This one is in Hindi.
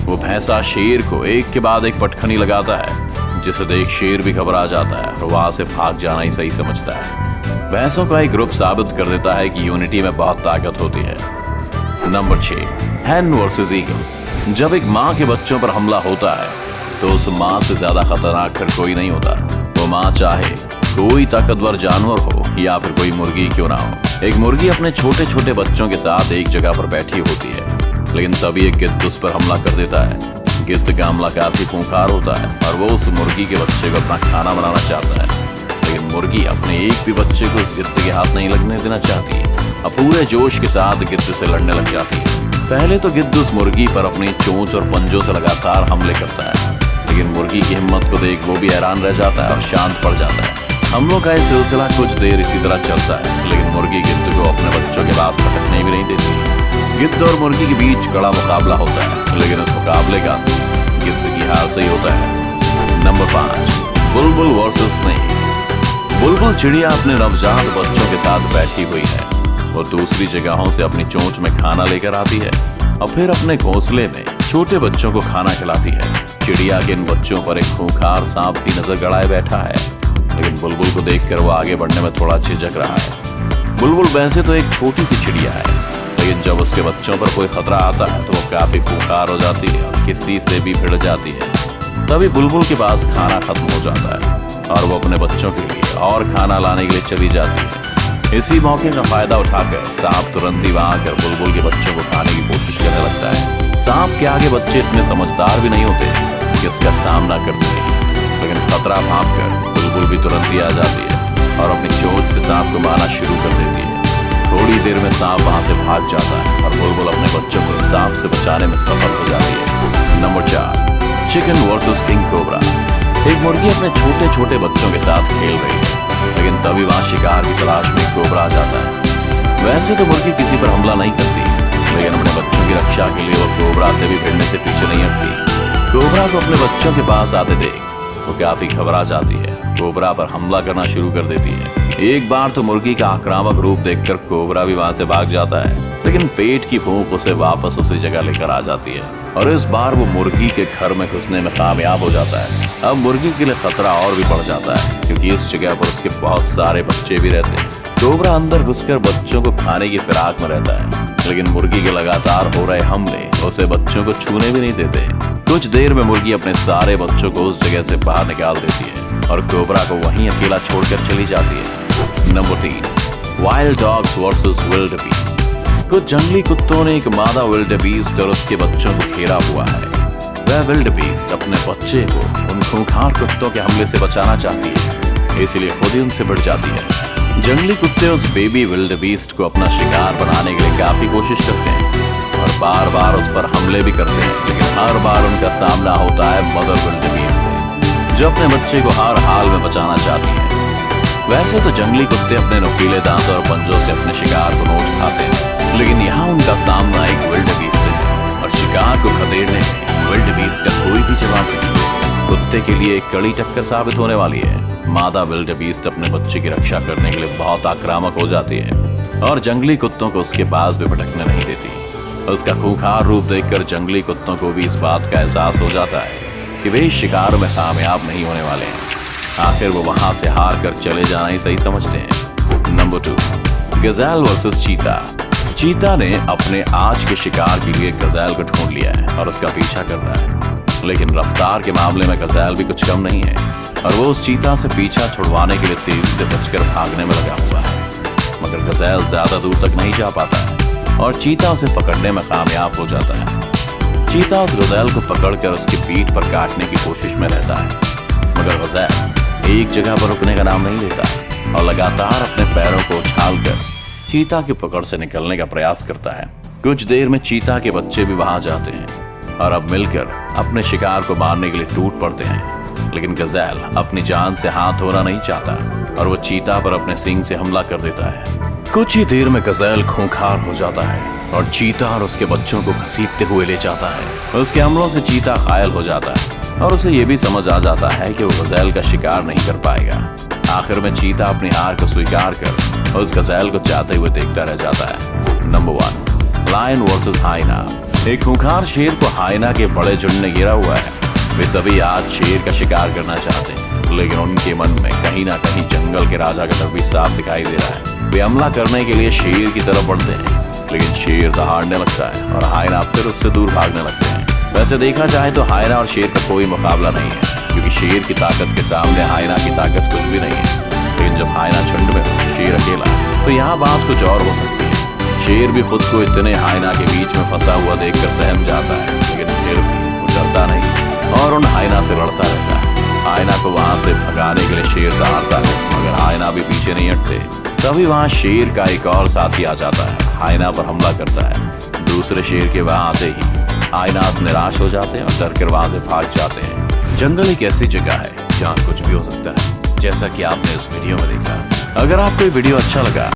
वो भैंसा शेर को एक के बाद एक पटखनी लगाता है, जिसे देख शेर भी घबरा जाता है और वहां से भाग जाना ही सही समझता है। भैंसों का एक ग्रुप साबित कर देता है कि यूनिटी में बहुत ताकत होती है। नंबर 6, हैन वर्सेस ईगल। जब एक माँ के बच्चों पर हमला होता है तो उस माँ से ज्यादा खतरनाक फिर कोई नहीं होता। वो माँ चाहे कोई ताकतवर जानवर हो या फिर कोई मुर्गी क्यों ना हो। एक मुर्गी अपने छोटे छोटे बच्चों के साथ एक जगह पर बैठी होती है, लेकिन तभी एक गिद्ध उस पर हमला कर देता है। गिद्ध का हमला काफी खूंखार होता है और वो उस मुर्गी के बच्चे को अपना खाना बनाना चाहता है, लेकिन मुर्गी अपने एक भी बच्चे को उस गिद्ध के हाथ नहीं लगने देना चाहती। अब पूरे जोश के साथ गिद्ध से लड़ने लग जाती है। पहले तो गिद्ध उस मुर्गी पर अपनी चोंच और पंजों से लगातार हमले करता है, लेकिन मुर्गी की हिम्मत को देख वो भी हैरान रह जाता है और शांत पड़ जाता है। हमलों का ये सिलसिला कुछ देर इसी तरह चलता है, लेकिन मुर्गी गिद्ध को अपने बच्चों के पास पटकने भी नहीं देती। गिद्ध और मुर्गी के बीच कड़ा मुकाबला होता है, लेकिन उस मुकाबले का गिद्ध की हार से ही होता है। नंबर 5, बुलबुल वर्सेस स्नेक। बुलबुल चिड़िया अपने नवजात बच्चों के साथ बैठी हुई है। वो दूसरी जगहों से अपनी चोंच में खाना लेकर आती है और फिर अपने घोंसले में छोटे बच्चों को खाना खिलाती है। चिड़िया के इन बच्चों पर एक खूंखार सांप की नजर गड़ाए बैठा है, लेकिन बुलबुल को देखकर वो आगे बढ़ने में थोड़ा झिझक रहा है। बुलबुल वैसे तो एक छोटी सी चिड़िया है, लेकिन जब उसके बच्चों पर कोई खतरा आता है तो वो काफी खूंखार हो जाती है और किसी से भी भिड़ जाती है। तभी बुलबुल के पास खाना खत्म हो जाता है और वो अपने बच्चों के लिए और खाना लाने के लिए चली जाती है। इसी मौके का फायदा उठाकर सांप तुरंत ही वहां आकर बुलबुल के बच्चों को खाने की कोशिश करने लगता है। सांप के आगे बच्चे इतने समझदार भी नहीं होते कि उसका सामना कर सके, लेकिन खतरा भांपकर बुलबुल भी तुरंत ही आ जाती है और अपनी चोंच से सांप को मारना शुरू कर देती है। थोड़ी देर में सांप वहां से भाग जाता है और बुलबुल अपने बच्चों को सांप से बचाने में सफल हो जाती है। Number 4, chicken versus king cobra. एक मुर्गी अपने छोटे छोटे बच्चों के साथ खेल रही है, लेकिन तभी वहां शिकार की तलाश में कोबरा आ जाता है। वैसे तो मुर्गी किसी पर हमला नहीं करती, लेकिन अपने बच्चों की रक्षा के लिए वो कोबरा से भी भिड़ने से पीछे नहीं हटती। कोबरा को अपने बच्चों के पास आते देख वो काफी घबरा जाती है, कोबरा पर हमला करना शुरू कर देती है। एक बार तो मुर्गी का आक्रामक रूप देखकर कोबरा भी वहां से भाग जाता है, लेकिन पेट की भूख उसे वापस उसी जगह लेकर आ जाती है और इस बार वो मुर्गी के घर में घुसने में कामयाब हो जाता है। अब मुर्गी के लिए खतरा और भी बढ़ जाता है, क्योंकि इस जगह पर उसके बहुत सारे बच्चे भी रहते हैं। कोबरा अंदर घुसकर बच्चों को खाने की फिराक में रहता है, लेकिन मुर्गी के लगातार हो रहे हमले उसे बच्चों को छूने भी नहीं देते। कुछ देर में मुर्गी अपने सारे बच्चों को उस जगह से बाहर निकाल देती है और कोबरा को वहीं अकेला छोड़कर चली जाती है। Number 3, wild dogs versus wildebeest. कुछ जंगली कुत्तों ने एक मादा विल्ड बीस्ट और उसके बच्चों को घेरा हुआ है। वह विल्ड बीस्ट अपने बच्चे को उन खूंखार कुत्तों के हमले से बचाना चाहती है, इसलिए खुद ही उनसे भिड़ जाती है। जंगली कुत्ते उस बेबी विल्ड बीस्ट को अपना शिकार बनाने के लिए काफी कोशिश करते हैं और बार बार उस पर हमले भी करते हैं, लेकिन हर बार उनका सामना होता है मदर विल्ड बीस्ट से, जो अपने बच्चे को हर हाल में बचाना चाहती है। वैसे तो जंगली कुत्ते अपने नुकीले दांतों और पंजों से अपने शिकार को नोच खाते हैं, लेकिन यहाँ उनका सामना एक विल्ड बीस्ट से है और शिकार को खदेड़ने में विल्ड बीस्ट का कोई भी जवाब नहीं। कुत्ते के लिए एक कड़ी टक्कर साबित होने वाली है। मादा विल्ड बीस्ट अपने बच्चे की रक्षा करने के लिए बहुत आक्रामक हो जाती है और जंगली कुत्तों को उसके पास भी भटकने नहीं देती। उसका खूंखार रूप देखकर जंगली कुत्तों को भी इस बात का एहसास हो जाता है कि वे इस शिकार में कामयाब नहीं होने वाले हैं। आखिर वो वहां से हार कर चले जाना ही सही समझते हैं। नंबर 2, गज़ेल वर्सेस चीता। चीता ने अपने आज के शिकार के लिए गज़ेल को ढूंढ लिया है और उसका पीछा कर रहा है, लेकिन रफ्तार के मामले में गज़ेल भी कुछ कम नहीं है और वो उस चीता से पीछा छुड़वाने के लिए तेजी से बचकर भागने में लगा हुआ है, मगर गज़ेल ज्यादा दूर तक नहीं जा पाता है और चीता उसे पकड़ने में कामयाब हो जाता है। चीता उस गज़ेल को पकड़कर उसकी पीठ पर काटने की कोशिश में रहता है, मगर गज़ेल एक जगह पर रुकने का नाम नहीं लेता और लगातार अपने पैरों को उछालकर चीता की पकड़ से निकलने का प्रयास करता है। कुछ देर में चीता के बच्चे भी वहां जाते हैं और अब मिलकर अपने शिकार को मारने के लिए टूट पड़ते हैं, लेकिन गज़ेल अपनी जान से हाथ धोना नहीं चाहता और वो चीता पर अपने सींग से हमला कर देता है। कुछ ही देर में गज़ेल खूंखार हो जाता है और चीता और उसके बच्चों को घसीटते हुए ले जाता है। उसके हमलों से चीता घायल हो जाता है और उसे ये भी समझ आ जाता है कि वो गज़ेल का शिकार नहीं कर पाएगा। आखिर में चीता अपनी हार को स्वीकार कर उस गज़ेल को जाते हुए देखता रह जाता है। Number 1, lion versus hyena. एक खूंखार शेर को हाइना के बड़े झुंड ने घेरा हुआ है। वे सभी आज शेर का शिकार करना चाहते हैं, लेकिन उनके मन में कहीं ना कहीं जंगल के राजा का डर भी साफ दिखाई दे रहा है। वे हमला करने के लिए शेर की तरफ बढ़ते हैं, लेकिन शेर दहाड़ने लगता है और हाइना फिर उससे दूर भागने लगते हैं। वैसे देखा जाए तो हाइना और शेर का कोई मुकाबला नहीं है, क्योंकि शेर की ताकत के सामने हाइना की ताकत कुछ भी नहीं है। लेकिन जब हाइना झुंड में हो, शेर अकेला, तो यहाँ बात कुछ और हो सकती है। शेर भी खुद को इतने हाइना के बीच में फंसा हुआ देखकर सहम जाता है, लेकिन फिर भी वो डरता नहीं और उन हाइना से लड़ता रहता है। हाइना को वहां से भगाने के लिए शेर दहाड़ता है, मगर हाइना भी पीछे नहीं हटते। तभी वहां शेर का एक और साथी आ जाता है, हाइना पर हमला करता है। दूसरे शेर के वहां आते ही हाइना निराश हो जाते हैं और डर कर वहां से भाग जाते हैं। जंगल एक ऐसी जगह है जहाँ कुछ भी हो सकता है, जैसा कि आपने इस वीडियो में देखा। अगर आपको ये वीडियो अच्छा लगा